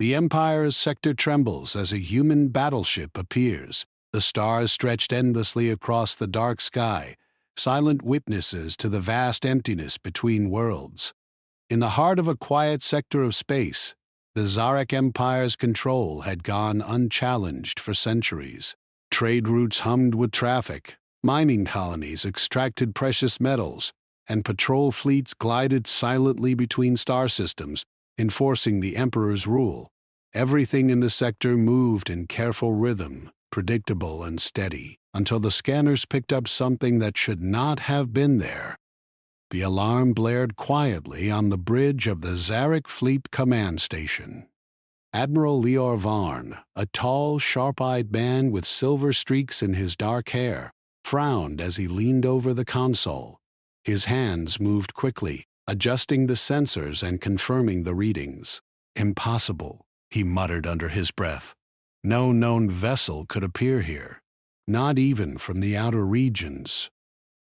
The Empire's sector trembles as a human battleship appears. The stars stretched endlessly across the dark sky, silent witnesses to the vast emptiness between worlds. In the heart of a quiet sector of space, the Zarek Empire's control had gone unchallenged for centuries. Trade routes hummed with traffic, mining colonies extracted precious metals, and patrol fleets glided silently between star systems, enforcing the Emperor's rule. Everything in the sector moved in careful rhythm, predictable and steady, until the scanners picked up something that should not have been there. The alarm blared quietly on the bridge of the Zarek Fleet Command Station. Admiral Leor Varn, a tall, sharp-eyed man with silver streaks in his dark hair, frowned as he leaned over the console. His hands moved quickly, adjusting the sensors and confirming the readings. "Impossible," he muttered under his breath. "No known vessel could appear here, not even from the outer regions."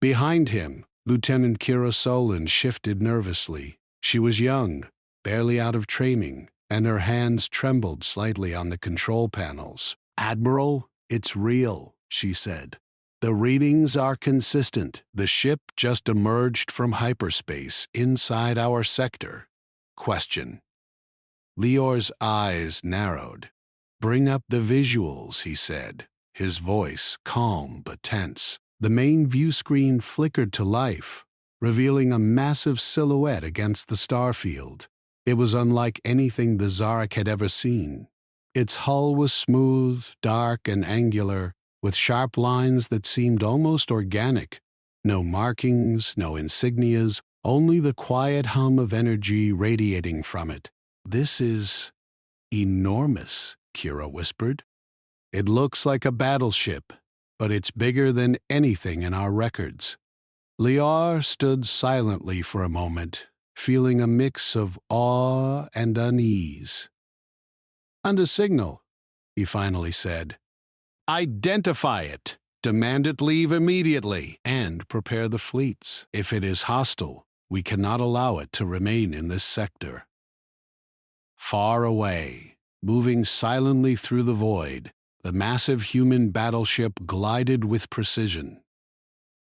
Behind him, Lieutenant Kira Solon shifted nervously. She was young, barely out of training, and her hands trembled slightly on the control panels. "Admiral, it's real," she said. "The readings are consistent. The ship just emerged from hyperspace inside our sector." Question. Leor's eyes narrowed. "Bring up the visuals," he said, his voice calm but tense. The main view screen flickered to life, revealing a massive silhouette against the star field. It was unlike anything the Zarek had ever seen. Its hull was smooth, dark, and angular, with sharp lines that seemed almost organic. No markings, no insignias, only the quiet hum of energy radiating from it. "This is enormous," Kira whispered. "It looks like a battleship, but it's bigger than anything in our records." Leor stood silently for a moment, feeling a mix of awe and unease. "And a signal," he finally said. "Identify it, demand it leave immediately, and prepare the fleets. If it is hostile, we cannot allow it to remain in this sector." Far away, moving silently through the void, the massive human battleship glided with precision.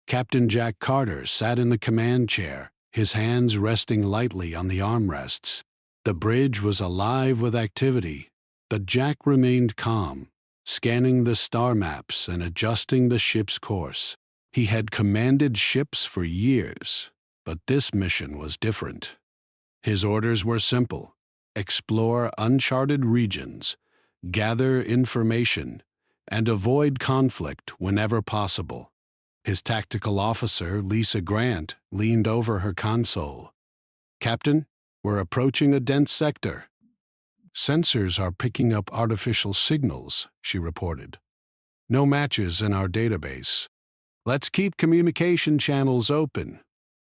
Captain Jack Carter sat in the command chair, his hands resting lightly on the armrests. The bridge was alive with activity, but Jack remained calm, scanning the star maps and adjusting the ship's course. He had commanded ships for years, but this mission was different. His orders were simple: explore uncharted regions, gather information, and avoid conflict whenever possible. His tactical officer, Lisa Grant, leaned over her console. "Captain, we're approaching a dense sector." "Sensors are picking up artificial signals," she reported. "No matches in our database. Let's keep communication channels open.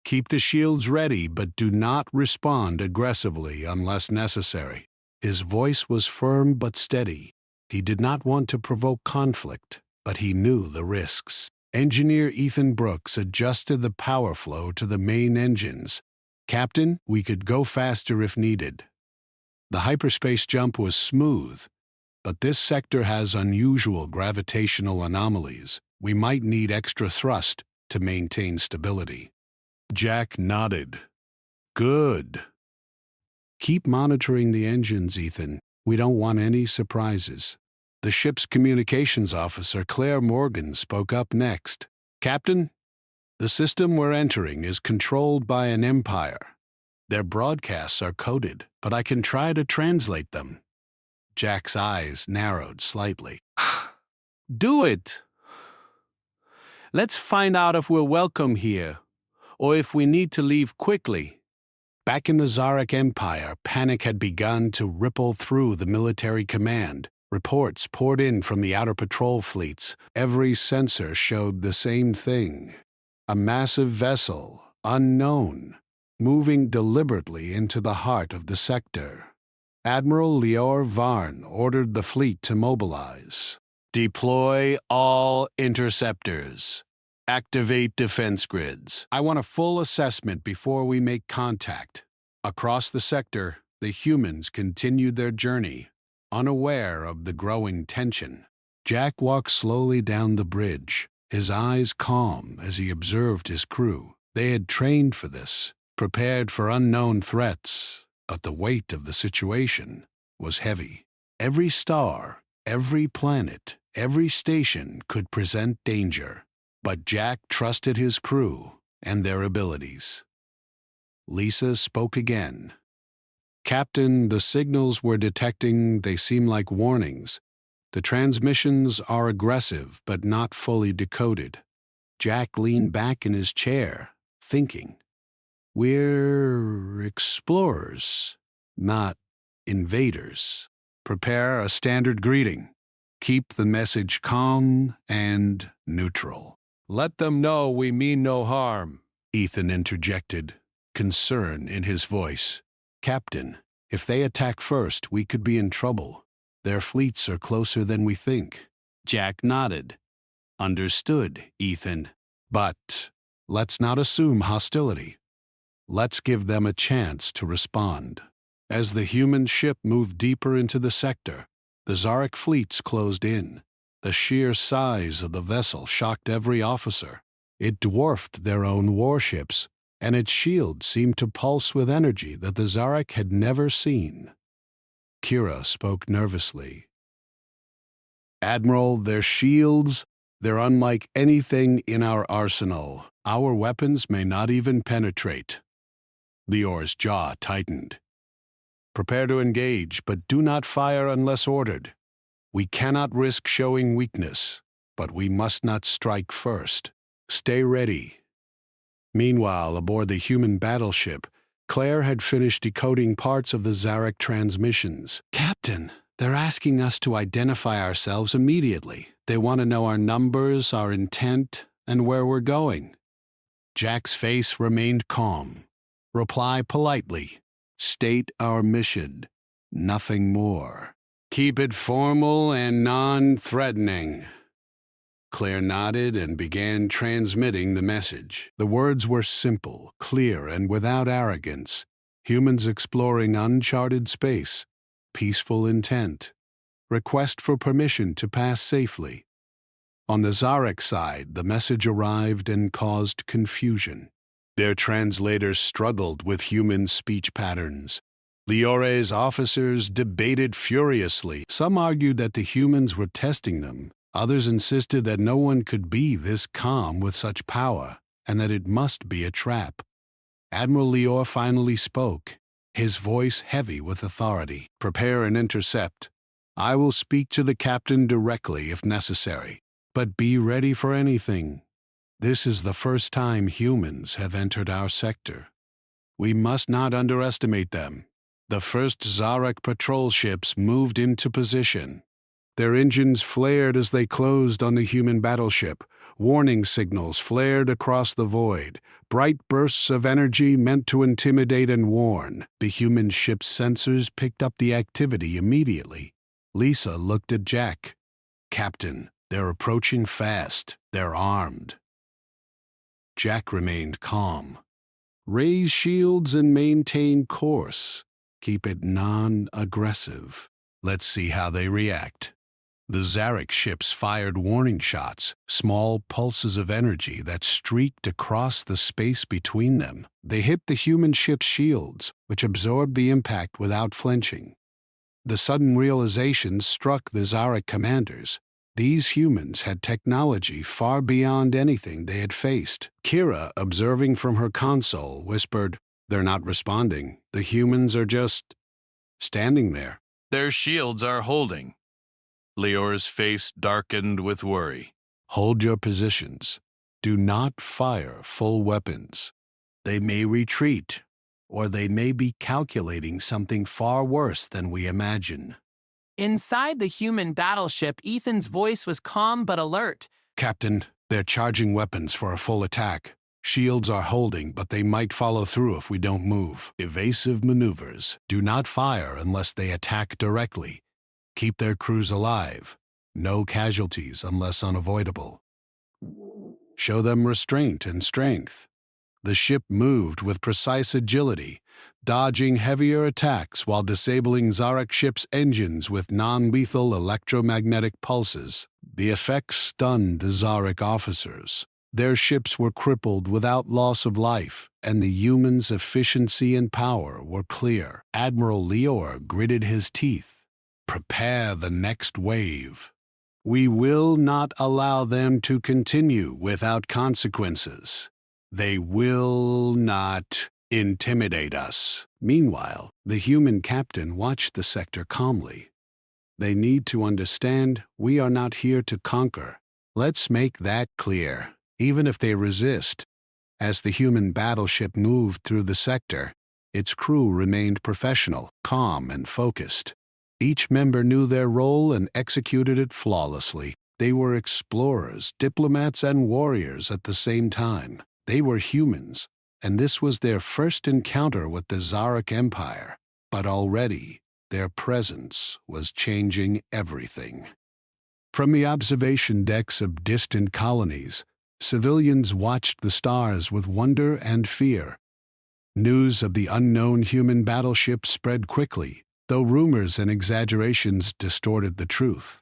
Keep the shields ready, but do not respond aggressively unless necessary." His voice was firm but steady. He did not want to provoke conflict, but he knew the risks. Engineer Ethan Brooks adjusted the power flow to the main engines. "Captain, we could go faster if needed." The hyperspace jump was smooth, but this sector has unusual gravitational anomalies. We might need extra thrust to maintain stability. Jack nodded. "Good. Keep monitoring the engines, Ethan. We don't want any surprises." The ship's communications officer, Claire Morgan, spoke up next. "Captain, the system we're entering is controlled by an empire. Their broadcasts are coded, but I can try to translate them." Jack's eyes narrowed slightly. "Do it. Let's find out if we're welcome here, or if we need to leave quickly." Back in the Zarek Empire, panic had begun to ripple through the military command. Reports poured in from the outer patrol fleets. Every sensor showed the same thing: a massive vessel, unknown, moving deliberately into the heart of the sector. Admiral Leor Varn ordered the fleet to mobilize. "Deploy all interceptors. Activate defense grids. I want a full assessment before we make contact." Across the sector, the humans continued their journey, unaware of the growing tension. Jack walked slowly down the bridge, his eyes calm as he observed his crew. They had trained for this, prepared for unknown threats, but the weight of the situation was heavy. Every star, every planet, every station could present danger, but Jack trusted his crew and their abilities. Lisa spoke again. "Captain, the signals we're detecting, they seem like warnings. The transmissions are aggressive but not fully decoded." Jack leaned back in his chair, thinking. "We're explorers, not invaders. Prepare a standard greeting. Keep the message calm and neutral." "Let them know we mean no harm," Ethan interjected, concern in his voice. "Captain, if they attack first, we could be in trouble. Their fleets are closer than we think." Jack nodded. "Understood, Ethan. But let's not assume hostility. Let's give them a chance to respond." As the human ship moved deeper into the sector, the Zarek fleets closed in. The sheer size of the vessel shocked every officer. It dwarfed their own warships, and its shield seemed to pulse with energy that the Zarek had never seen. Kira spoke nervously. "Admiral, their shields, they're unlike anything in our arsenal. Our weapons may not even penetrate." Lior's jaw tightened. "Prepare to engage, but do not fire unless ordered. We cannot risk showing weakness, but we must not strike first. Stay ready." Meanwhile, aboard the human battleship, Claire had finished decoding parts of the Zarek transmissions. "Captain, they're asking us to identify ourselves immediately. They want to know our numbers, our intent, and where we're going." Jack's face remained calm. "Reply politely. State our mission. Nothing more. Keep it formal and non-threatening." Claire nodded and began transmitting the message. The words were simple, clear, and without arrogance. Humans exploring uncharted space. Peaceful intent. Request for permission to pass safely. On the Zarek side, the message arrived and caused confusion. Their translators struggled with human speech patterns. Liore's officers debated furiously. Some argued that the humans were testing them. Others insisted that no one could be this calm with such power, and that it must be a trap. Admiral Lior finally spoke, his voice heavy with authority. "Prepare and intercept. I will speak to the captain directly if necessary, but be ready for anything. This is the first time humans have entered our sector. We must not underestimate them." The first Zarek patrol ships moved into position. Their engines flared as they closed on the human battleship. Warning signals flared across the void. Bright bursts of energy meant to intimidate and warn. The human ship's sensors picked up the activity immediately. Lisa looked at Jack. "Captain, they're approaching fast. They're armed." Jack remained calm. "Raise shields and maintain course. Keep it non-aggressive. Let's see how they react." The Zarek ships fired warning shots, small pulses of energy that streaked across the space between them. They hit the human ship's shields, which absorbed the impact without flinching. The sudden realization struck the Zarek commanders. These humans had technology far beyond anything they had faced. Kira, observing from her console, whispered, "They're not responding. The humans are just standing there." "Their shields are holding." Lior's face darkened with worry. "Hold your positions. Do not fire full weapons. They may retreat, or they may be calculating something far worse than we imagine." Inside the human battleship, Ethan's voice was calm but alert. "Captain, they're charging weapons for a full attack. Shields are holding, but they might follow through if we don't move. Evasive maneuvers. Do not fire unless they attack directly. Keep their crews alive. No casualties unless unavoidable. Show them restraint and strength." The ship moved with precise agility, dodging heavier attacks while disabling Zarek ships' engines with non-lethal electromagnetic pulses. The effects stunned the Zarek officers. Their ships were crippled without loss of life, and the humans' efficiency and power were clear. Admiral Lior gritted his teeth. Prepare the next wave. We will not allow them to continue without consequences. They will not intimidate us. Meanwhile, the human captain watched the sector calmly. They need to understand we are not here to conquer. Let's make that clear, even if they resist. As the human battleship moved through the sector, its crew remained professional, calm, and focused. Each member knew their role and executed it flawlessly. They were explorers, diplomats, and warriors at the same time. They were humans, and this was their first encounter with the Zarek Empire. But already, their presence was changing everything. From the observation decks of distant colonies, civilians watched the stars with wonder and fear. News of the unknown human battleship spread quickly, though rumors and exaggerations distorted the truth.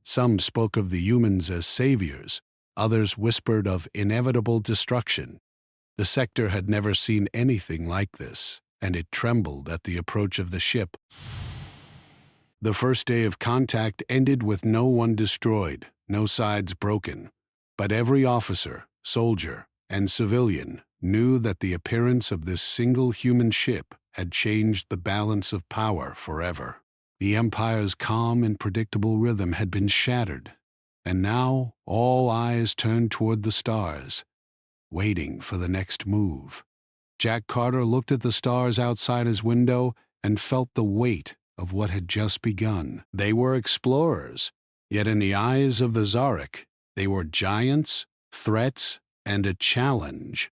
Some spoke of the humans as saviors, others whispered of inevitable destruction. The sector had never seen anything like this, and it trembled at the approach of the ship. The first day of contact ended with no one destroyed, no sides broken, but every officer, soldier, and civilian knew that the appearance of this single human ship had changed the balance of power forever. The Empire's calm and predictable rhythm had been shattered, and now all eyes turned toward the stars, waiting for the next move. Jack Carter looked at the stars outside his window and felt the weight of what had just begun. They were explorers, yet in the eyes of the Zarek, they were giants, threats, and a challenge.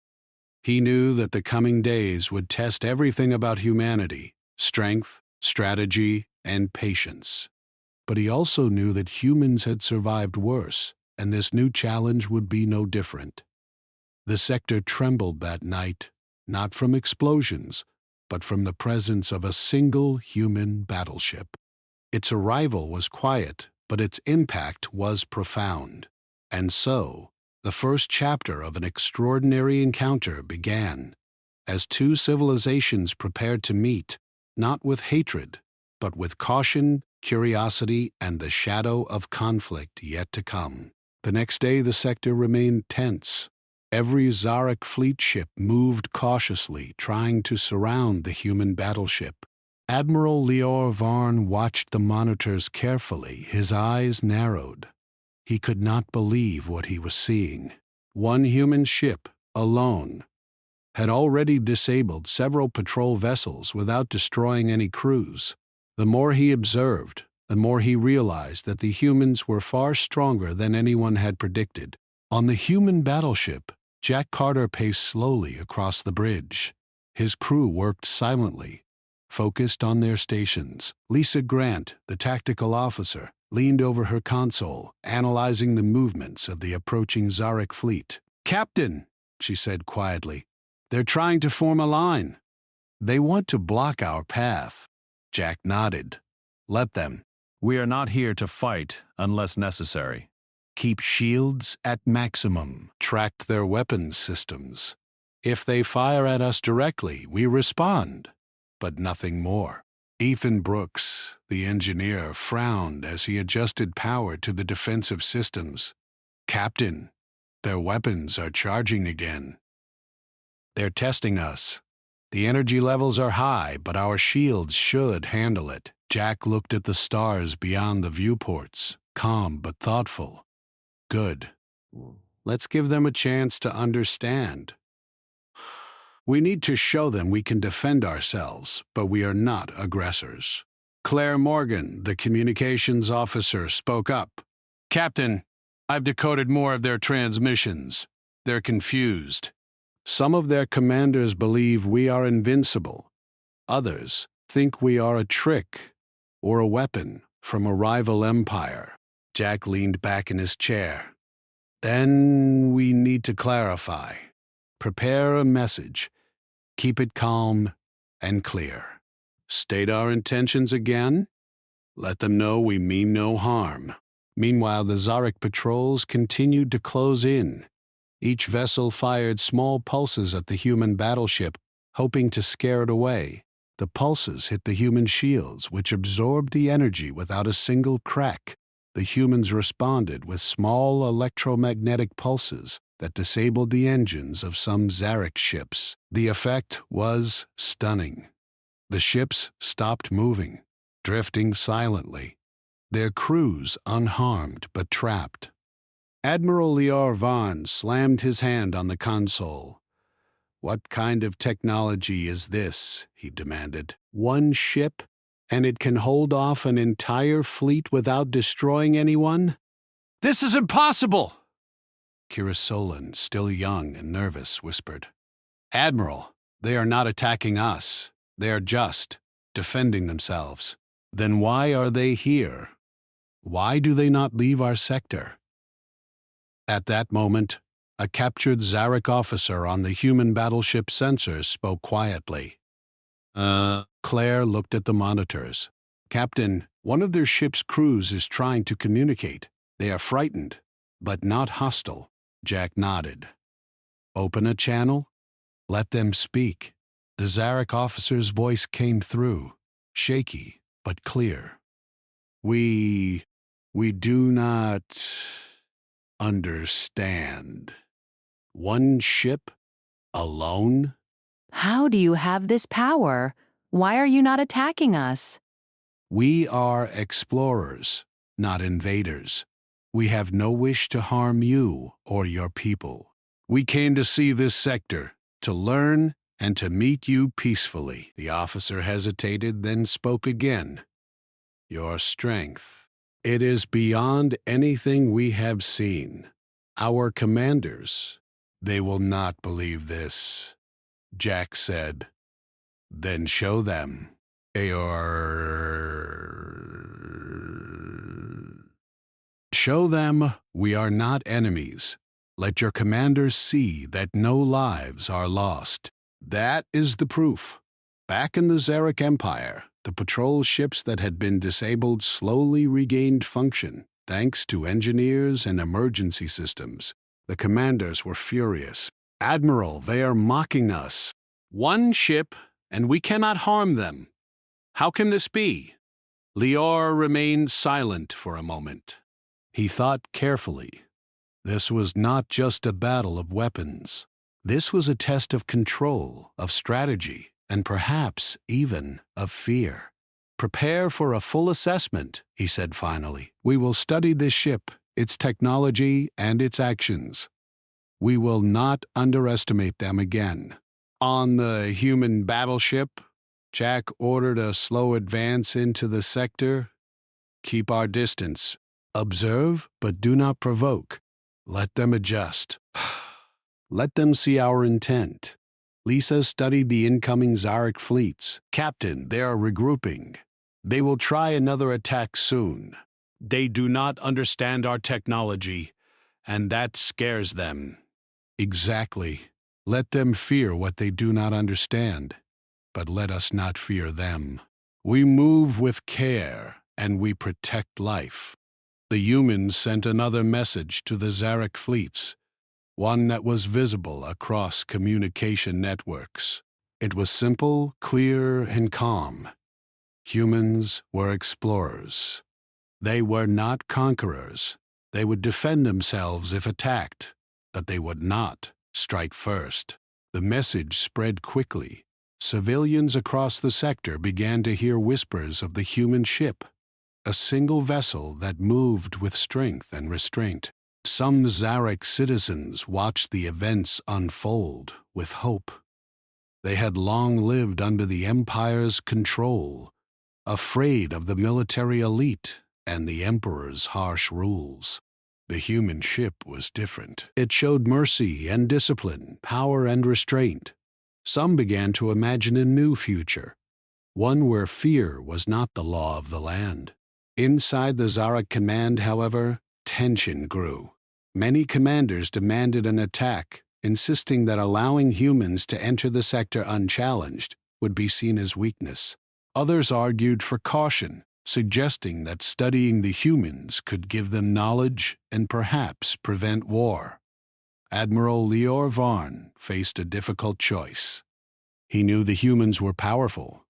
He knew that the coming days would test everything about humanity: strength, strategy, and patience. But he also knew that humans had survived worse, and this new challenge would be no different. The sector trembled that night, not from explosions, but from the presence of a single human battleship. Its arrival was quiet, but its impact was profound. And so, the first chapter of an extraordinary encounter began, as two civilizations prepared to meet, not with hatred, but with caution, curiosity, and the shadow of conflict yet to come. The next day the sector remained tense. Every Zarek fleet ship moved cautiously, trying to surround the human battleship. Admiral Lior Varn watched the monitors carefully, his eyes narrowed. He could not believe what he was seeing. One human ship, alone, had already disabled several patrol vessels without destroying any crews. The more he observed, the more he realized that the humans were far stronger than anyone had predicted. On the human battleship, Jack Carter paced slowly across the bridge. His crew worked silently, focused on their stations. Lisa Grant, the tactical officer, leaned over her console, analyzing the movements of the approaching Zarek fleet. "Captain," she said quietly, "they're trying to form a line. They want to block our path." Jack nodded. "Let them. We are not here to fight unless necessary." Keep shields at maximum. Track their weapons systems. If they fire at us directly, we respond, but nothing more. Ethan Brooks, the engineer, frowned as he adjusted power to the defensive systems. "Captain, their weapons are charging again. They're testing us. The energy levels are high, but our shields should handle it." Jack looked at the stars beyond the viewports, calm but thoughtful. "Good. Let's give them a chance to understand. We need to show them we can defend ourselves, but we are not aggressors." Claire Morgan, the communications officer, spoke up. "Captain, I've decoded more of their transmissions. They're confused. Some of their commanders believe we are invincible. Others think we are a trick or a weapon from a rival empire." Jack leaned back in his chair. "Then we need to clarify. Prepare a message. Keep it calm and clear. State our intentions again? Let them know we mean no harm. Meanwhile, the Zarek patrols continued to close in. Each vessel fired small pulses at the human battleship, hoping to scare it away. The pulses hit the human shields, which absorbed the energy without a single crack. The humans responded with small electromagnetic pulses that disabled the engines of some Zarek ships. The effect was stunning. The ships stopped moving, drifting silently, their crews unharmed but trapped. Admiral Lior Varn slammed his hand on the console. "What kind of technology is this?" he demanded. "One ship, and it can hold off an entire fleet without destroying anyone?" "This is impossible!" Kirasolan, still young and nervous, whispered. "Admiral, they are not attacking us. They are just defending themselves." "Then why are they here? Why do they not leave our sector?" At that moment, a captured Zarek officer on the human battleship sensors spoke quietly. Claire looked at the monitors. "Captain, one of their ship's crews is trying to communicate. They are frightened, but not hostile." Jack nodded. "Open a channel? Let them speak." The Zarek officer's voice came through, shaky but clear. We do not understand. One ship? Alone?" How do you have this power? Why are you not attacking us? "We are explorers, not invaders. We have no wish to harm you or your people. We came to see this sector, to learn, and to meet you peacefully." The officer hesitated, then spoke again. "Your strength. It is beyond anything we have seen. Our commanders, they will not believe this," Jack said. "Then show them." "Show them we are not enemies. Let your commanders see that no lives are lost." That is the proof. Back in the Zarek Empire, the patrol ships that had been disabled slowly regained function, thanks to engineers and emergency systems. The commanders were furious. "Admiral, they are mocking us." "One ship, and we cannot harm them. How can this be?" Lior remained silent for a moment. He thought carefully. This was not just a battle of weapons. This was a test of control, of strategy, and perhaps even of fear. "Prepare for a full assessment," he said finally. "We will study this ship, its technology, and its actions. We will not underestimate them again." On the human battleship, Jack ordered a slow advance into the sector. "Keep our distance. Observe, but do not provoke. Let them adjust. Let them see our intent." Lisa studied the incoming Zarek fleets. "Captain, they are regrouping. They will try another attack soon. They do not understand our technology, and that scares them." "Exactly. Let them fear what they do not understand, but let us not fear them. We move with care, and we protect life." The humans sent another message to the Zarek fleets, one that was visible across communication networks. It was simple, clear, and calm. Humans were explorers. They were not conquerors. They would defend themselves if attacked, but they would not strike first. The message spread quickly. Civilians across the sector began to hear whispers of the human ship, a single vessel that moved with strength and restraint. Some Zarek citizens watched the events unfold with hope. They had long lived under the Empire's control, afraid of the military elite and the Emperor's harsh rules. The human ship was different. It showed mercy and discipline, power and restraint. Some began to imagine a new future, one where fear was not the law of the land. Inside the Zarek command, however, tension grew. Many commanders demanded an attack, insisting that allowing humans to enter the sector unchallenged would be seen as weakness. Others argued for caution, suggesting that studying the humans could give them knowledge and perhaps prevent war. Admiral Leor Varn faced a difficult choice. He knew the humans were powerful.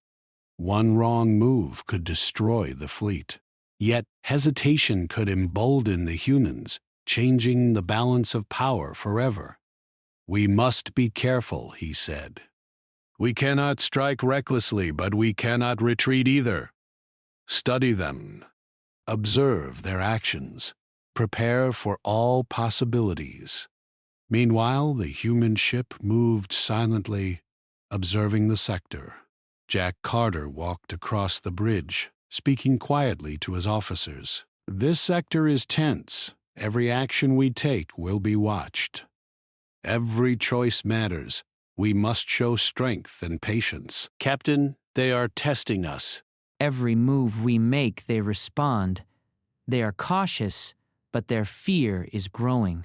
One wrong move could destroy the fleet. Yet hesitation could embolden the humans, changing the balance of power forever. "We must be careful," he said. "We cannot strike recklessly, but we cannot retreat either. Study them. Observe their actions. Prepare for all possibilities." Meanwhile, the human ship moved silently, observing the sector. Jack Carter walked across the bridge, speaking quietly to his officers. "This sector is tense. Every action we take will be watched. Every choice matters. We must show strength and patience. Captain, they are testing us." Every move we make, they respond. They are cautious, but their fear is growing.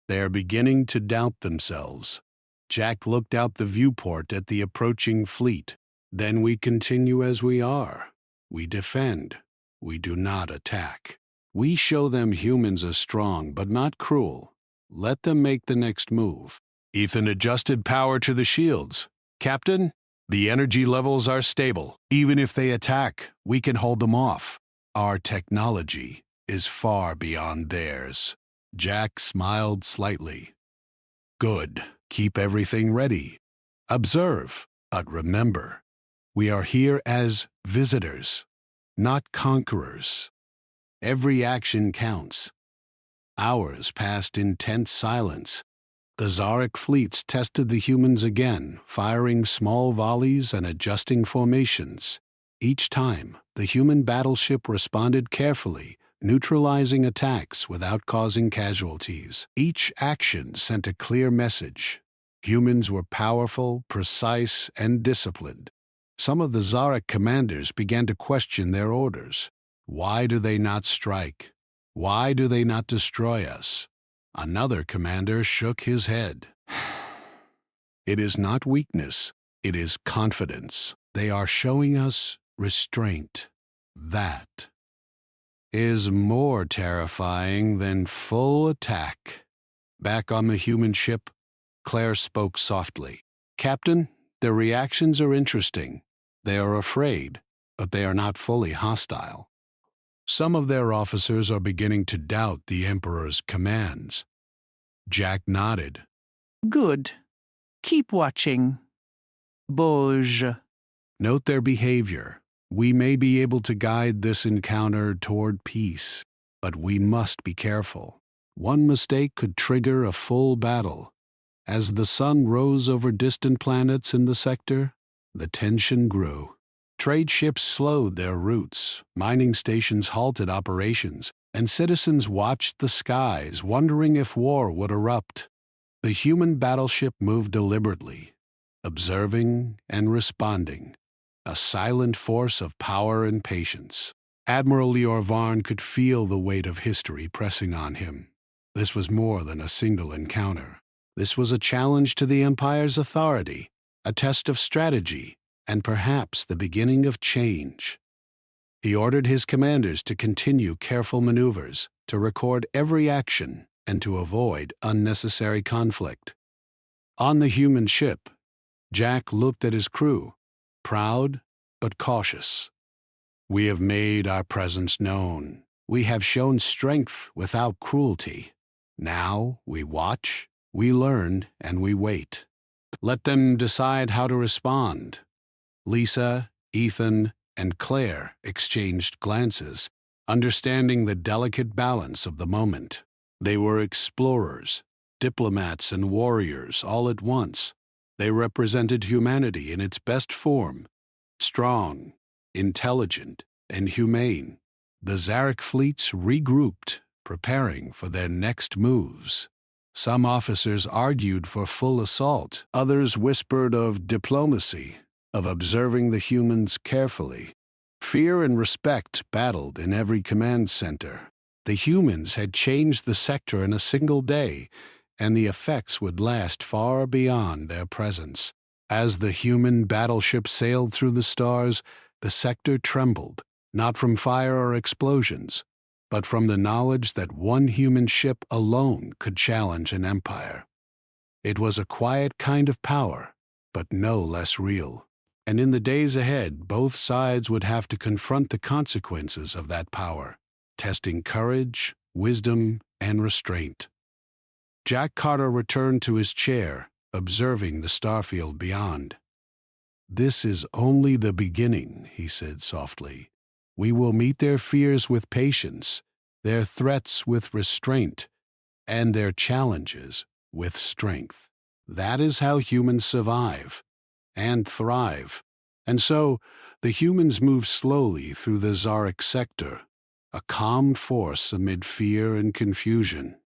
They are beginning to doubt themselves. Jack looked out the viewport at the approaching fleet. "Then we continue as we are. We defend. We do not attack. We show them humans are strong but not cruel. Let them make the next move." Ethan adjusted power to the shields. "Captain, the energy levels are stable. Even if they attack, we can hold them off. Our technology is far beyond theirs." Jack smiled slightly. "Good. Keep everything ready. Observe, but remember, we are here as visitors, not conquerors. Every action counts." Hours passed in tense silence. The Zarek fleets tested the humans again, firing small volleys and adjusting formations. Each time, the human battleship responded carefully, neutralizing attacks without causing casualties. Each action sent a clear message. Humans were powerful, precise, and disciplined. Some of the Zarek commanders began to question their orders. Why do they not strike? Why do they not destroy us? Another commander shook his head. "It is not weakness, it is confidence. They are showing us restraint. That is more terrifying than full attack." Back on the human ship, Claire spoke softly. "Captain, their reactions are interesting. They are afraid, but they are not fully hostile. Some of their officers are beginning to doubt the Emperor's commands." Jack nodded. Good. Keep watching. Boj. "Note their behavior. We may be able to guide this encounter toward peace, but we must be careful. One mistake could trigger a full battle." As the sun rose over distant planets in the sector, the tension grew. Trade ships slowed their routes, mining stations halted operations, and citizens watched the skies, wondering if war would erupt. The human battleship moved deliberately, observing and responding, a silent force of power and patience. Admiral Leor Varn could feel the weight of history pressing on him. This was more than a single encounter. This was a challenge to the Empire's authority, a test of strategy, and perhaps the beginning of change. He ordered his commanders to continue careful maneuvers, to record every action, and to avoid unnecessary conflict. On the human ship, Jack looked at his crew, proud but cautious. "We have made our presence known. We have shown strength without cruelty. Now we watch, we learn, and we wait. Let them decide how to respond." Lisa, Ethan, and Claire exchanged glances, understanding the delicate balance of the moment. They were explorers, diplomats, and warriors all at once. They represented humanity in its best form, strong, intelligent, and humane. The Zarek fleets regrouped, preparing for their next moves. Some officers argued for full assault. Others whispered of diplomacy, of observing the humans carefully. Fear and respect battled in every command center. The humans had changed the sector in a single day, and the effects would last far beyond their presence. As the human battleship sailed through the stars, the sector trembled, not from fire or explosions, but from the knowledge that one human ship alone could challenge an empire. It was a quiet kind of power, but no less real. And in the days ahead, both sides would have to confront the consequences of that power, testing courage, wisdom, and restraint. Jack Carter returned to his chair, observing the starfield beyond. "This is only the beginning," he said softly. "We will meet their fears with patience, their threats with restraint, and their challenges with strength. That is how humans survive and thrive." And so, the humans move slowly through the Zarek sector, a calm force amid fear and confusion.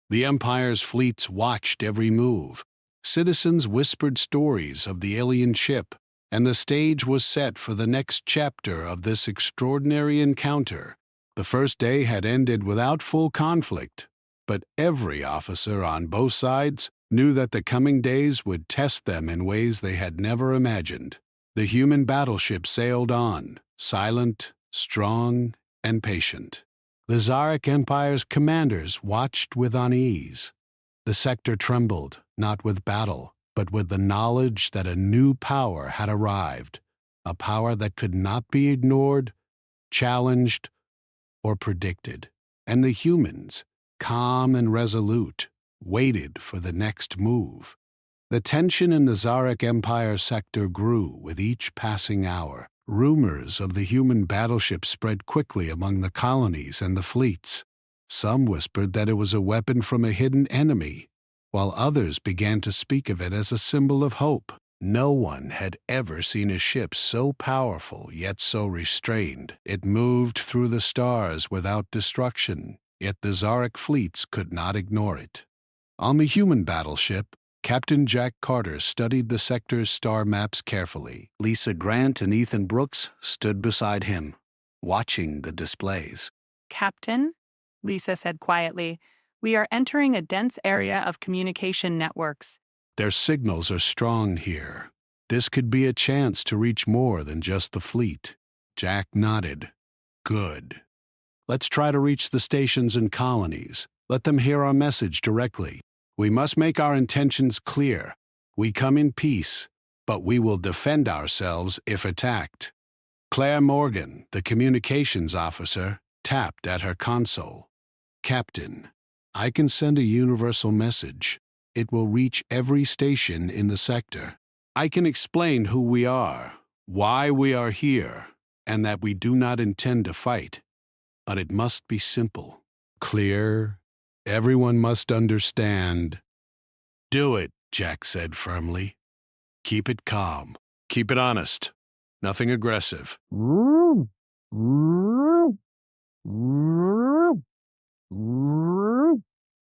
The Empire's fleets watched every move. Citizens whispered stories of the alien ship, and the stage was set for the next chapter of this extraordinary encounter. The first day had ended without full conflict, but every officer on both sides knew that the coming days would test them in ways they had never imagined. The human battleship sailed on, silent, strong, and patient. The Zarek Empire's commanders watched with unease. The sector trembled, not with battle, but with the knowledge that a new power had arrived, a power that could not be ignored, challenged, or predicted. And the humans, calm and resolute, waited for the next move. The tension in the Zarek Empire sector grew with each passing hour. Rumors of the human battleship spread quickly among the colonies and the fleets. Some whispered that it was a weapon from a hidden enemy, while others began to speak of it as a symbol of hope. No one had ever seen a ship so powerful yet so restrained. It moved through the stars without destruction, yet the Zarek fleets could not ignore it. On the human battleship, Captain Jack Carter studied the sector's star maps carefully. Lisa Grant and Ethan Brooks stood beside him, watching the displays. "Captain," Lisa said quietly, "we are entering a dense area of communication networks. "Their signals are strong here. This could be a chance to reach more than just the fleet." Jack nodded. "Good. Let's try to reach the stations and colonies. Let them hear our message directly. We must make our intentions clear. We come in peace, but we will defend ourselves if attacked." Claire Morgan, the communications officer, tapped at her console. "Captain, I can send a universal message. It will reach every station in the sector. I can explain who we are, why we are here, and that we do not intend to fight. But it must be simple, clear. Everyone must understand." "Do it," Jack said firmly. "Keep it calm. Keep it honest. Nothing aggressive."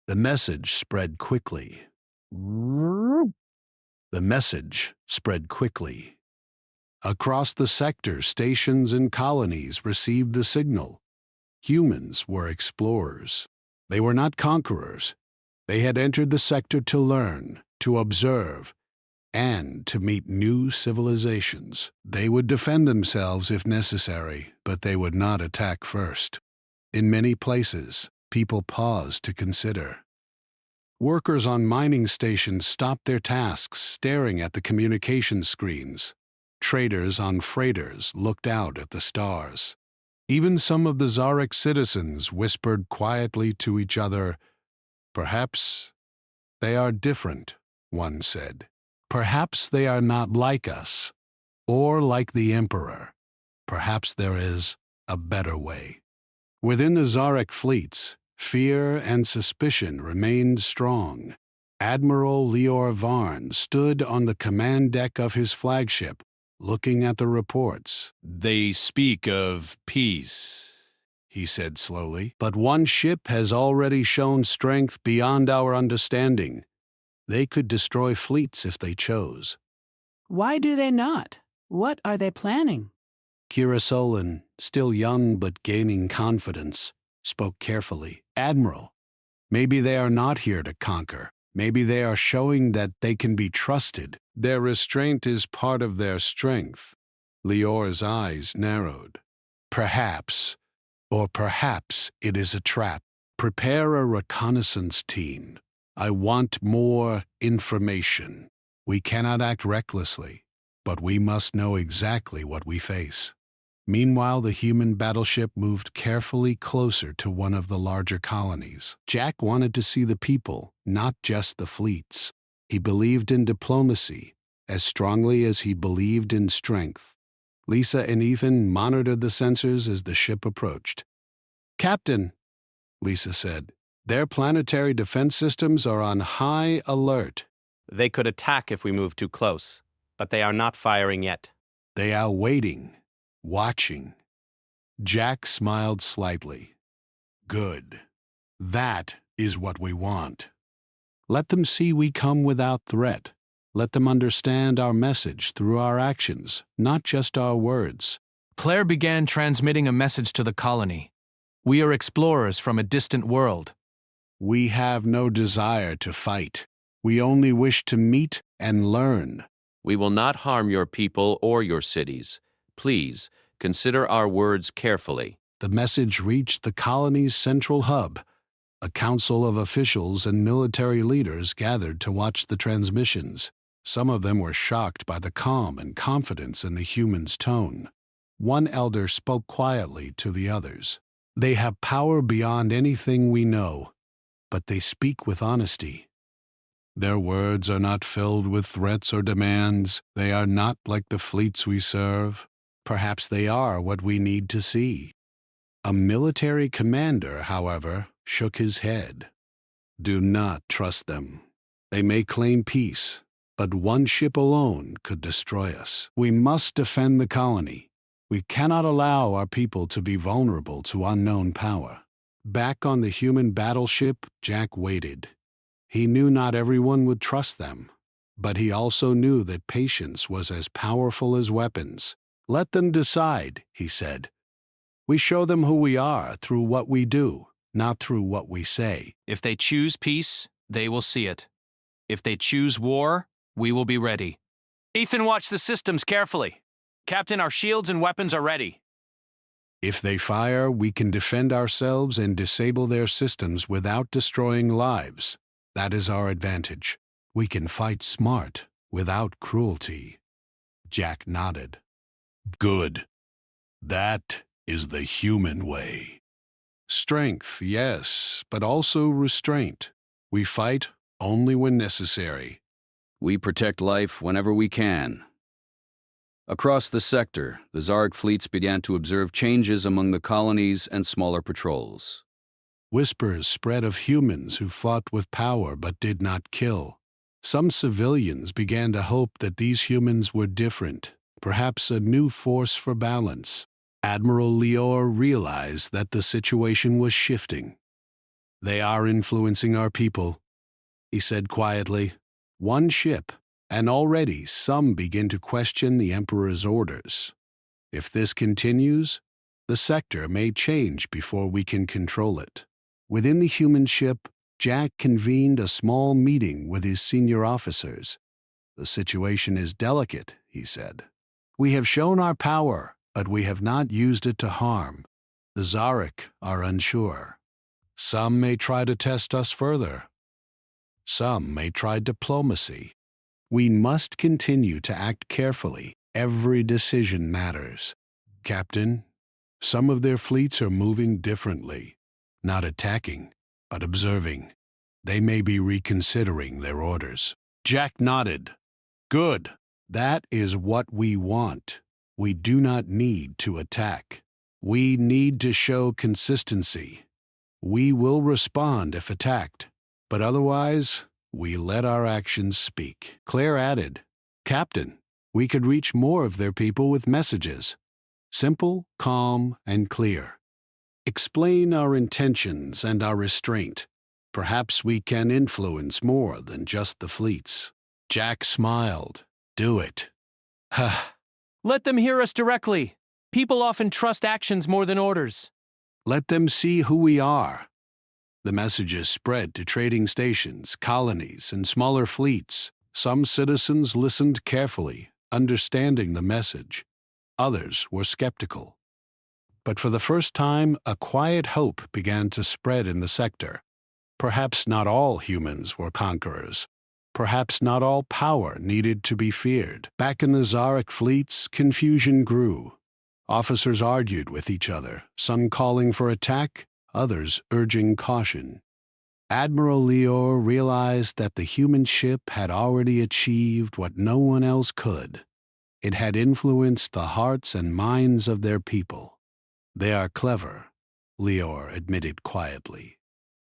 The message spread quickly. The message spread quickly. Across the sector, stations and colonies received the signal. Humans were explorers. They were not conquerors. They had entered the sector to learn, to observe, and to meet new civilizations. They would defend themselves if necessary, but they would not attack first. In many places, people paused to consider. Workers on mining stations stopped their tasks, staring at the communication screens. Traders on freighters looked out at the stars. Even some of the Zarek citizens whispered quietly to each other. "Perhaps they are different," one said. "Perhaps they are not like us, or like the Emperor. Perhaps there is a better way." Within the Zarek fleets, fear and suspicion remained strong. Admiral Leor Varn stood on the command deck of his flagship, looking at the reports. "They speak of peace," he said slowly, "but one ship has already shown strength beyond our understanding. They could destroy fleets if they chose." "Why do they not? What are they planning?" Kira Solon, still young but gaining confidence, spoke carefully. "Admiral, maybe they are not here to conquer. Maybe they are showing that they can be trusted. Their restraint is part of their strength. Lior's eyes narrowed. Perhaps, or perhaps it is a trap. Prepare a reconnaissance team. I want more information. We cannot act recklessly, but we must know exactly what we face. Meanwhile, the human battleship moved carefully closer to one of the larger colonies. Jack wanted to see the people, not just the fleets. He believed in diplomacy as strongly as he believed in strength. Lisa and Ethan monitored the sensors as the ship approached. "Captain," Lisa said, "their planetary defense systems are on high alert. They could attack if we move too close, but they are not firing yet." They are waiting, watching." Jack smiled slightly. "Good. That is what we want. Let them see we come without threat. Let them understand our message through our actions, not just our words." Claire began transmitting a message to the colony. "We are explorers from a distant world." "We have no desire to fight. We only wish to meet and learn." We will not harm your people or your cities. Please, consider our words carefully." The message reached the colony's central hub. A council of officials and military leaders gathered to watch the transmissions. Some of them were shocked by the calm and confidence in the human's tone. One elder spoke quietly to the others. "They have power beyond anything we know, but they speak with honesty. Their words are not filled with threats or demands. They are not like the fleets we serve. Perhaps they are what we need to see." A military commander, however, shook his head. "Do not trust them. They may claim peace, but one ship alone could destroy us. We must defend the colony. We cannot allow our people to be vulnerable to unknown power." Back on the human battleship, Jack waited. He knew not everyone would trust them, but he also knew that patience was as powerful as weapons. "Let them decide," he said. "We show them who we are through what we do, not through what we say." If they choose peace, they will see it. If they choose war, we will be ready. Ethan, watch the systems carefully. Captain, our shields and weapons are ready. If they fire, we can defend ourselves and disable their systems without destroying lives. That is our advantage. We can fight smart, without cruelty. Jack nodded. "Good. That is the human way. Strength, yes, but also restraint. We fight only when necessary." We protect life whenever we can. Across the sector, the Zarg fleets began to observe changes among the colonies and smaller patrols. Whispers spread of humans who fought with power but did not kill. Some civilians began to hope that these humans were different, perhaps a new force for balance. Admiral Lior realized that the situation was shifting. "They are influencing our people," he said quietly. "One ship, and already some begin to question the Emperor's orders. If this continues, the sector may change before we can control it." Within the human ship, Jack convened a small meeting with his senior officers. "The situation is delicate," he said. "We have shown our power, but we have not used it to harm. The Zarek are unsure. Some may try to test us further. Some may try diplomacy. We must continue to act carefully. Every decision matters. Captain, some of their fleets are moving differently. Not attacking, but observing. They may be reconsidering their orders." Jack nodded. "Good. That is what we want. We do not need to attack. We need to show consistency. We will respond if attacked, but otherwise, we let our actions speak." Claire added, "Captain, we could reach more of their people with messages. Simple, calm, and clear. Explain our intentions and our restraint. Perhaps we can influence more than just the fleets." Jack smiled. "Do it." Let them hear us directly. People often trust actions more than orders. "Let them see who we are." The messages spread to trading stations, colonies, and smaller fleets. Some citizens listened carefully, understanding the message. Others were skeptical. But for the first time, a quiet hope began to spread in the sector. Perhaps not all humans were conquerors. Perhaps not all power needed to be feared. Back in the Zaric fleets, confusion grew. Officers argued with each other, some calling for attack, others urging caution. Admiral Lior realized that the human ship had already achieved what no one else could. It had influenced the hearts and minds of their people. They are clever, Lior admitted quietly.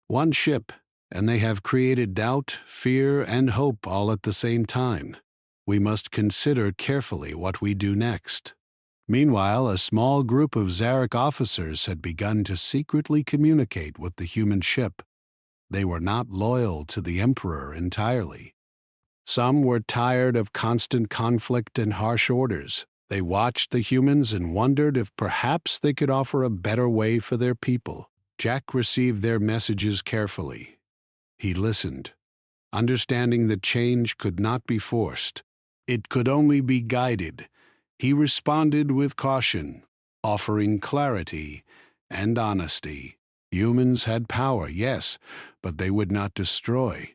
One ship, and they have created doubt, fear, and hope all at the same time. We must consider carefully what we do next. Meanwhile, a small group of Zaric officers had begun to secretly communicate with the human ship. They were not loyal to the Emperor entirely. Some were tired of constant conflict and harsh orders. They watched the humans and wondered if perhaps they could offer a better way for their people. Jack received their messages carefully. He listened, understanding that change could not be forced. It could only be guided. He responded with caution, offering clarity and honesty. Humans had power, yes, but they would not destroy.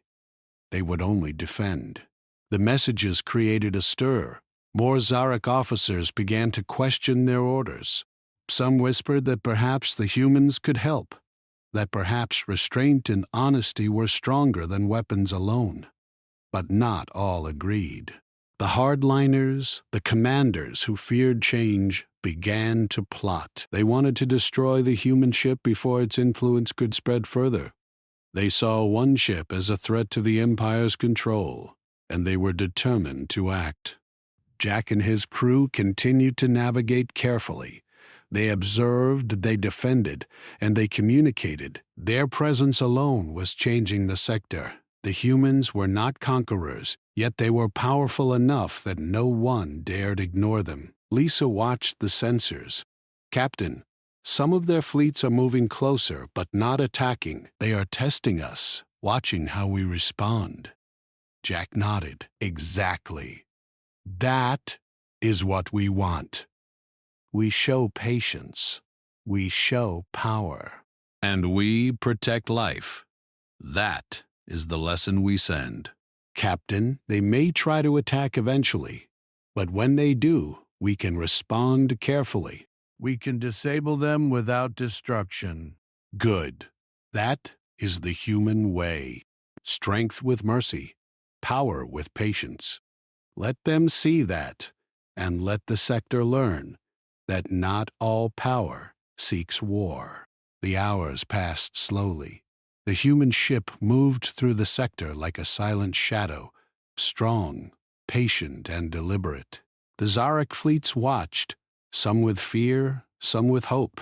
They would only defend. The messages created a stir. More Zaric officers began to question their orders. Some whispered that perhaps the humans could help, that perhaps restraint and honesty were stronger than weapons alone. But not all agreed. The hardliners, the commanders who feared change, began to plot. They wanted to destroy the human ship before its influence could spread further. They saw one ship as a threat to the Empire's control, and they were determined to act. Jack and his crew continued to navigate carefully. They observed, they defended, and they communicated. Their presence alone was changing the sector. The humans were not conquerors, yet they were powerful enough that no one dared ignore them. Lisa watched the sensors. "Captain, some of their fleets are moving closer, but not attacking. They are testing us, watching how we respond." Jack nodded. "Exactly. That is what we want. We show patience. We show power. And we protect life. That is the lesson we send. Captain, they may try to attack eventually, but when they do, we can respond carefully. We can disable them without destruction." Good. That is the human way. Strength with mercy, power with patience. Let them see that, and let the sector learn that not all power seeks war. The hours passed slowly. The human ship moved through the sector like a silent shadow, strong, patient, and deliberate. The Zaric fleets watched, some with fear, some with hope,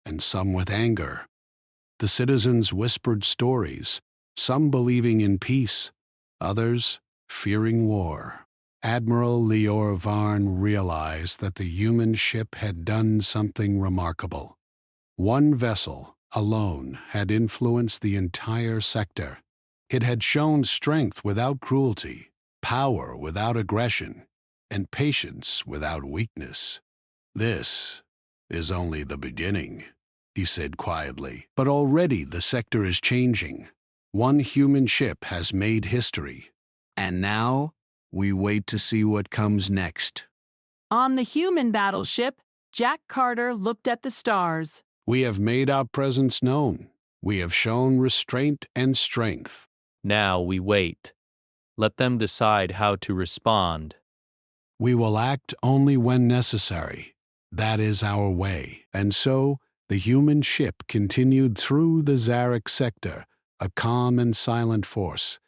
and some with anger. The citizens whispered stories, some believing in peace, others fearing war. Admiral Lior Varn realized that the human ship had done something remarkable. One vessel, alone, had influenced the entire sector. It had shown strength without cruelty, power without aggression, and patience without weakness. "This is only the beginning," he said quietly. "But already the sector is changing. One human ship has made history. And now we wait to see what comes next." On the human battleship, Jack Carter looked at the stars. "We have made our presence known. We have shown restraint and strength. Now we wait. Let them decide how to respond. We will act only when necessary. That is our way." And so the human ship continued through the Zaric sector, a calm and silent force.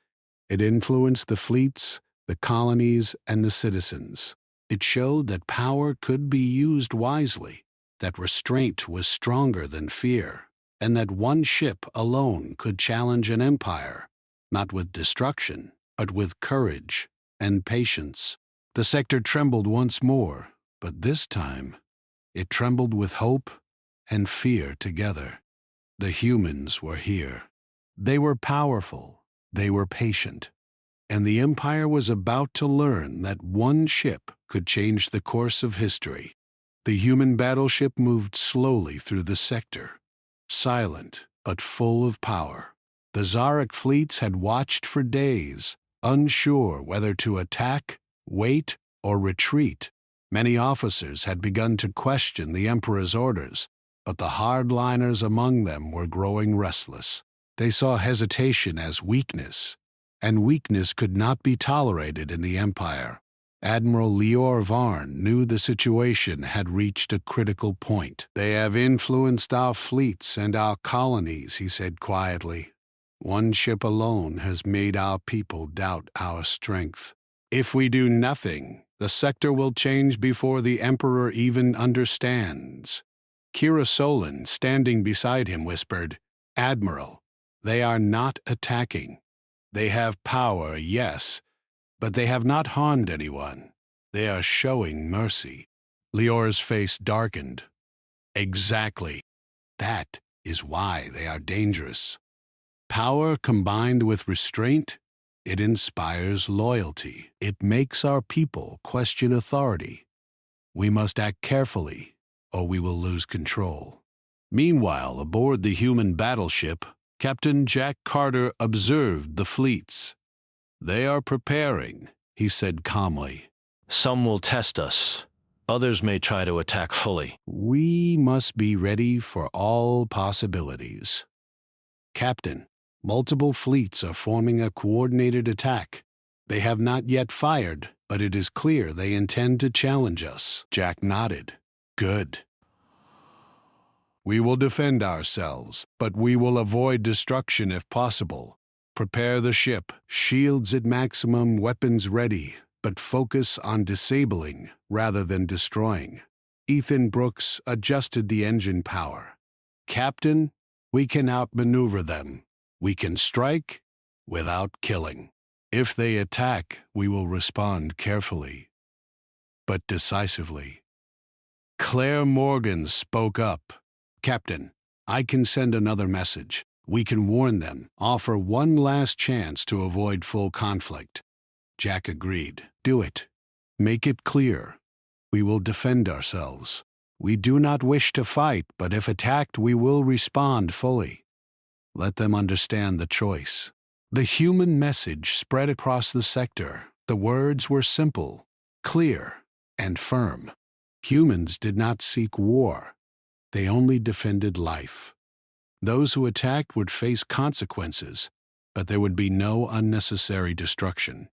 It influenced the fleets, the colonies, and the citizens. It showed that power could be used wisely, that restraint was stronger than fear, and that one ship alone could challenge an empire, not with destruction, but with courage and patience. The sector trembled once more, but this time it trembled with hope and fear together. The humans were here. They were powerful. They were patient. and the Empire was about to learn that one ship could change the course of history. The human battleship moved slowly through the sector, silent but full of power. The Zarek fleets had watched for days, unsure whether to attack, wait, or retreat. Many officers had begun to question the Emperor's orders, but the hardliners among them were growing restless. They saw hesitation as weakness, and weakness could not be tolerated in the Empire. Admiral Lior Varn knew the situation had reached a critical point. "They have influenced our fleets and our colonies," he said quietly. "One ship alone has made our people doubt our strength. If we do nothing, the sector will change before the Emperor even understands." Kira Solon, standing beside him, whispered, "Admiral, they are not attacking. They have power, yes, but they have not harmed anyone. They are showing mercy." Lior's face darkened. "Exactly. That is why they are dangerous. Power combined with restraint, it inspires loyalty. It makes our people question authority. We must act carefully, or we will lose control." Meanwhile, aboard the human battleship, Captain Jack Carter observed the fleets. "They are preparing," he said calmly. Some will test us. Others may try to attack fully. "We must be ready for all possibilities. Captain, multiple fleets are forming a coordinated attack. They have not yet fired, but it is clear they intend to challenge us." Jack nodded. "Good. We will defend ourselves, but we will avoid destruction if possible. Prepare the ship, shields at maximum, weapons ready, but focus on disabling rather than destroying." Ethan Brooks adjusted the engine power. "Captain, we can outmaneuver them. We can strike without killing. If they attack, we will respond carefully, but decisively." Claire Morgan spoke up. "Captain, I can send another message. We can warn them, offer one last chance to avoid full conflict." Jack agreed. "Do it. Make it clear. We will defend ourselves. We do not wish to fight, but if attacked, we will respond fully. Let them understand the choice." The human message spread across the sector. The words were simple, clear, and firm. Humans did not seek war. They only defended life. Those who attacked would face consequences, but there would be no unnecessary destruction.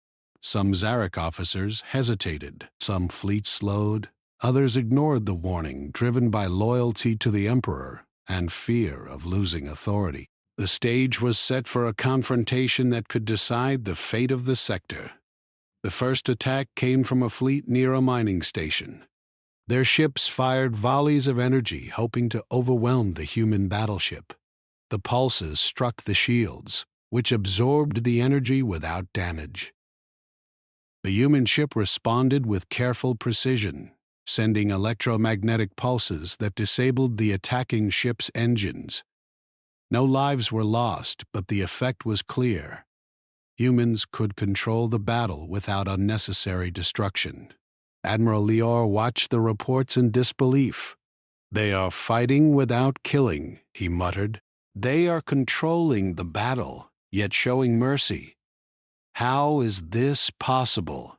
Some Zarek officers hesitated. Some fleets slowed. Others ignored the warning, driven by loyalty to the Emperor and fear of losing authority. The stage was set for a confrontation that could decide the fate of the sector. The first attack came from a fleet near a mining station. Their ships fired volleys of energy, hoping to overwhelm the human battleship. The pulses struck the shields, which absorbed the energy without damage. The human ship responded with careful precision, sending electromagnetic pulses that disabled the attacking ship's engines. No lives were lost, but the effect was clear. Humans could control the battle without unnecessary destruction. Admiral Lior watched the reports in disbelief. "They are fighting without killing," he muttered. "They are controlling the battle, yet showing mercy. How is this possible?"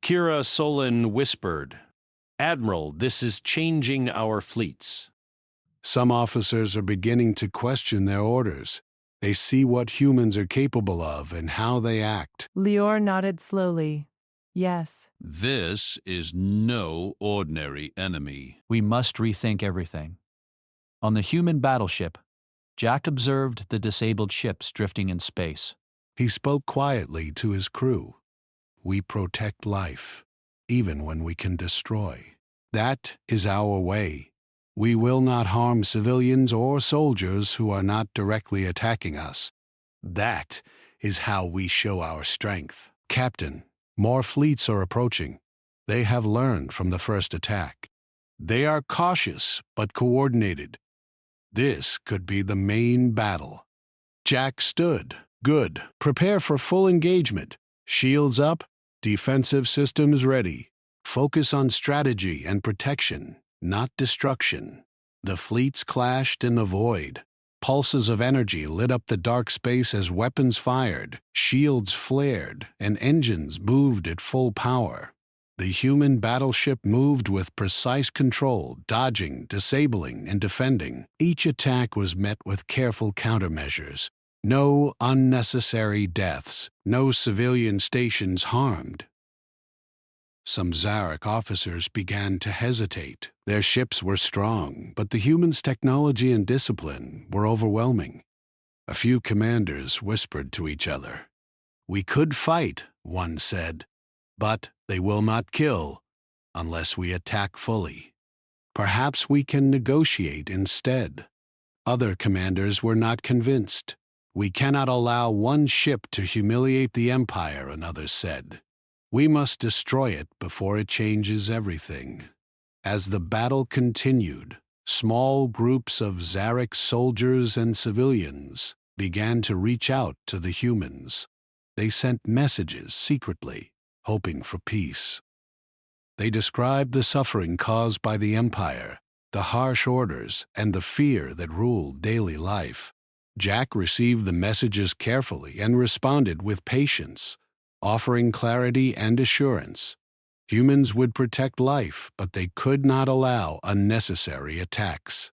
Kira Solon whispered, "Admiral, this is changing our fleets." Some officers are beginning to question their orders. They see what humans are capable of and how they act. Lior nodded slowly. Yes. This is no ordinary enemy. We must rethink everything. On the human battleship, Jack observed the disabled ships drifting in space. He spoke quietly to his crew. "We protect life, even when we can destroy. That is our way. We will not harm civilians or soldiers who are not directly attacking us. That is how we show our strength." "Captain, more fleets are approaching. They have learned from the first attack. They are cautious but coordinated. This could be the main battle." Jack stood. "Good. Prepare for full engagement. Shields up, defensive systems ready. Focus on strategy and protection, not destruction. The fleets clashed in the void. Pulses of energy lit up the dark space as weapons fired, shields flared, and engines moved at full power. The human battleship moved with precise control, dodging, disabling, and defending. Each attack was met with careful countermeasures. No unnecessary deaths, no civilian stations harmed. Some Zarek officers began to hesitate. Their ships were strong, but the humans' technology and discipline were overwhelming. A few commanders whispered to each other. "We could fight," one said, "but they will not kill unless we attack fully. Perhaps we can negotiate instead." Other commanders were not convinced. "We cannot allow one ship to humiliate the Empire," another said. "We must destroy it before it changes everything." As the battle continued, small groups of Zarek soldiers and civilians began to reach out to the humans. They sent messages secretly, hoping for peace. They described the suffering caused by the Empire, the harsh orders, and the fear that ruled daily life. Jack received the messages carefully and responded with patience, offering clarity and assurance. Humans would protect life, but they could not allow unnecessary attacks.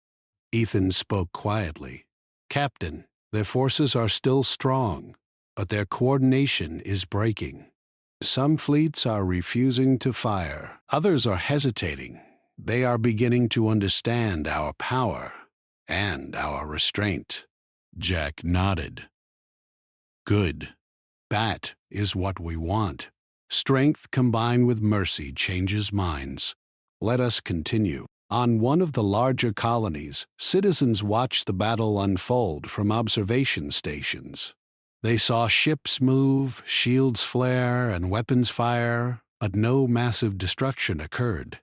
Ethan spoke quietly. "Captain, their forces are still strong, but their coordination is breaking. Some fleets are refusing to fire. Others are hesitating. They are beginning to understand our power and our restraint." Jack nodded. "Good. That is what we want. Strength combined with mercy changes minds. Let us continue." On one of the larger colonies, citizens watched the battle unfold from observation stations. They saw ships move, shields flare, and weapons fire, but no massive destruction occurred.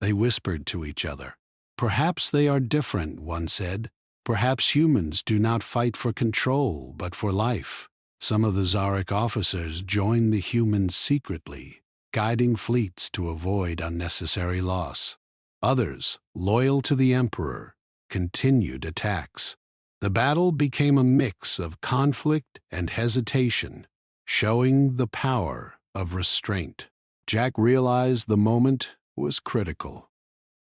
They whispered to each other. "Perhaps they are different," one said. "Perhaps humans do not fight for control, but for life." Some of the Zarek officers joined the humans secretly, guiding fleets to avoid unnecessary loss. Others, loyal to the Emperor, continued attacks. The battle became a mix of conflict and hesitation, showing the power of restraint. Jack realized the moment was critical.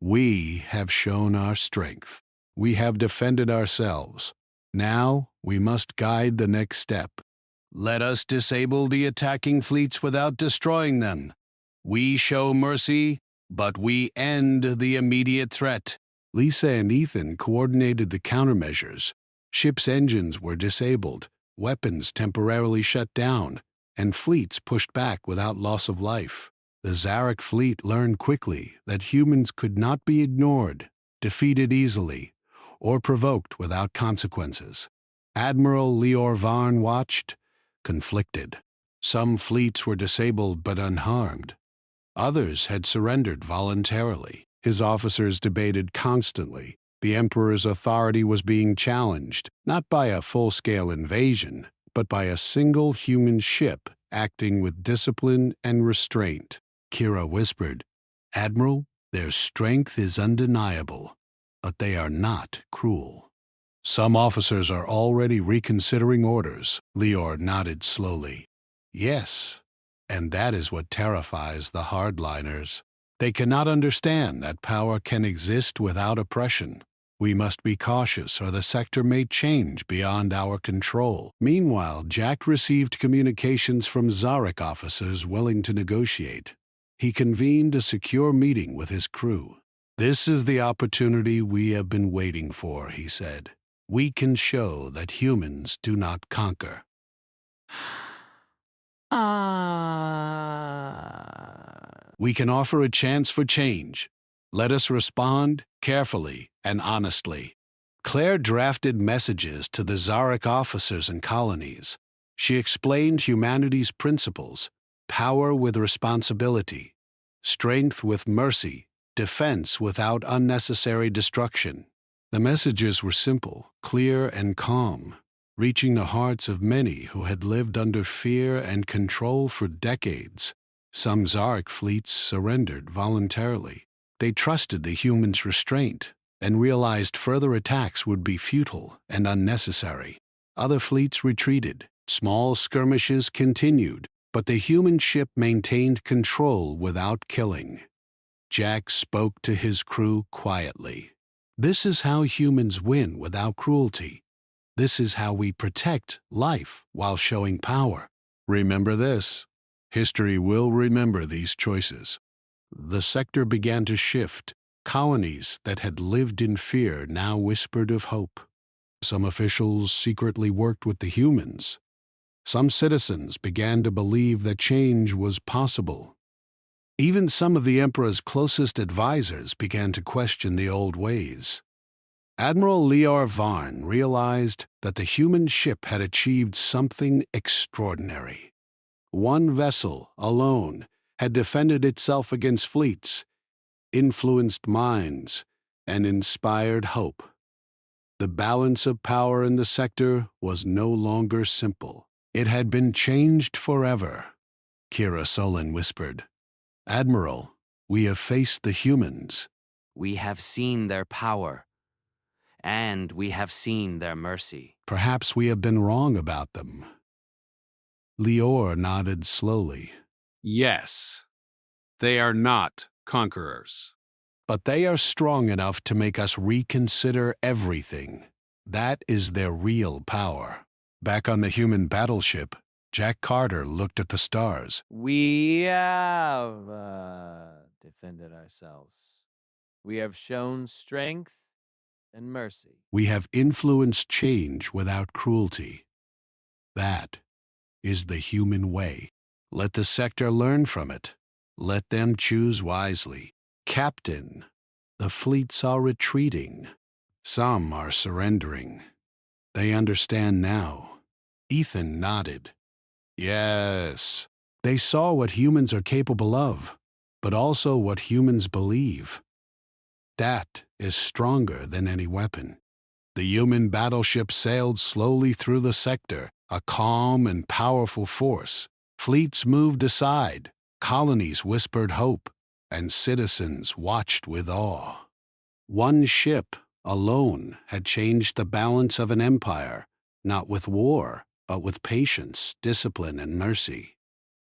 We have shown our strength. We have defended ourselves. Now we must guide the next step. Let us disable the attacking fleets without destroying them. We show mercy, but we end the immediate threat. Lisa and Ethan coordinated the countermeasures. Ships' engines were disabled, weapons temporarily shut down, and fleets pushed back without loss of life. The Zarek fleet learned quickly that humans could not be ignored, defeated easily, or provoked without consequences. Admiral Leor Varn watched, conflicted. Some fleets were disabled but unharmed. Others had surrendered voluntarily. His officers debated constantly. The Emperor's authority was being challenged, not by a full-scale invasion, but by a single human ship acting with discipline and restraint. Kira whispered, "Admiral, their strength is undeniable, but they are not cruel." "Some officers are already reconsidering orders," Leor nodded slowly. "Yes, and that is what terrifies the hardliners. They cannot understand that power can exist without oppression. We must be cautious or the sector may change beyond our control." Meanwhile, Jack received communications from Zarek officers willing to negotiate. He convened a secure meeting with his crew. "This is the opportunity we have been waiting for," he said. "We can show that humans do not conquer." "We can offer a chance for change. Let us respond carefully and honestly." Claire drafted messages to the Zarek officers and colonies. She explained humanity's principles: power with responsibility, strength with mercy, defense without unnecessary destruction. The messages were simple, clear, and calm. reaching the hearts of many who had lived under fear and control for decades. Some Zark fleets surrendered voluntarily. They trusted the humans' restraint and realized further attacks would be futile and unnecessary. Other fleets retreated. Small skirmishes continued, but the human ship maintained control without killing. Jack spoke to his crew quietly. This is how humans win without cruelty. This is how we protect life while showing power. Remember this. History will remember these choices. The sector began to shift. Colonies that had lived in fear now whispered of hope. Some officials secretly worked with the humans. Some citizens began to believe that change was possible. Even some of the Emperor's closest advisors began to question the old ways. Admiral Leor Varn realized that the human ship had achieved something extraordinary. One vessel, alone, had defended itself against fleets, influenced minds, and inspired hope. The balance of power in the sector was no longer simple. It had been changed forever. Kira Solon whispered, "Admiral, we have faced the humans." We have seen their power, and we have seen their mercy. "Perhaps we have been wrong about them." Leor nodded slowly. "Yes, they are not conquerors. "But they are strong enough to make us reconsider everything. That is their real power." Back on the human battleship, Jack Carter looked at the stars. We have defended ourselves. We have shown strength and mercy. "We have influenced change without cruelty. That is the human way. Let the sector learn from it. Let them choose wisely. Captain, the fleets are retreating. Some are surrendering. They understand now." Ethan nodded. "Yes, they saw what humans are capable of, but also what humans believe. That is stronger than any weapon." The human battleship sailed slowly through the sector, a calm and powerful force. Fleets moved aside, colonies whispered hope, and citizens watched with awe. One ship, alone, had changed the balance of an empire, not with war, but with patience, discipline, and mercy.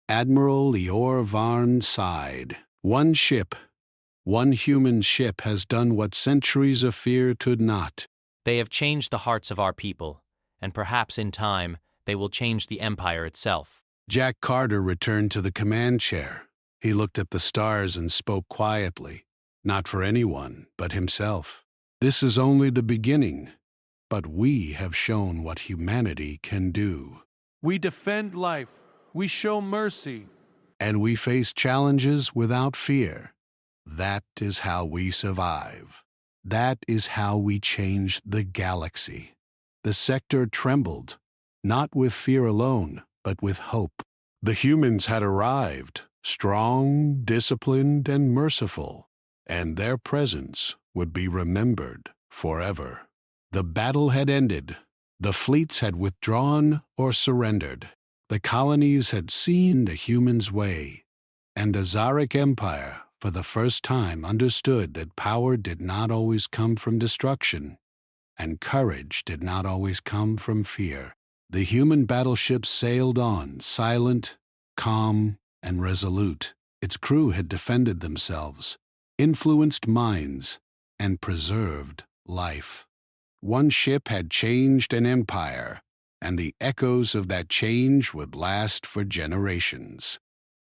Admiral Leor Varn sighed. "One ship, one human ship has done what centuries of fear could not." They have changed the hearts of our people, and perhaps in time they will change the empire itself. Jack Carter returned to the command chair. He looked at the stars and spoke quietly, not for anyone but himself. "This is only the beginning, but we have shown what humanity can do. We defend life. We show mercy. And we face challenges without fear. That is how we survive. That is how we change the galaxy." The sector trembled, not with fear alone, but with hope. The humans had arrived, strong, disciplined, and merciful, and their presence would be remembered forever. The battle had ended. The fleets had withdrawn or surrendered. The colonies had seen the humans' way, and the Zaric Empire, for the first time, understood that power did not always come from destruction, and courage did not always come from fear. The human battleship sailed on, silent, calm, and resolute. Its crew had defended themselves, influenced minds, and preserved life. One ship had changed an empire, and the echoes of that change would last for generations.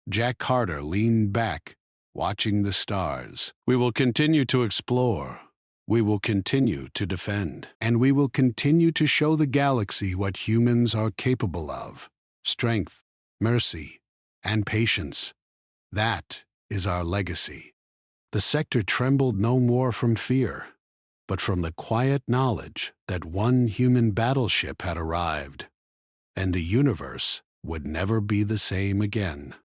Jack Carter leaned back, watching the stars. "We will continue to explore. We will continue to defend. And we will continue to show the galaxy what humans are capable of. Strength, mercy, and patience. That is our legacy." The sector trembled no more from fear, but from the quiet knowledge that one human battleship had arrived, and the universe would never be the same again.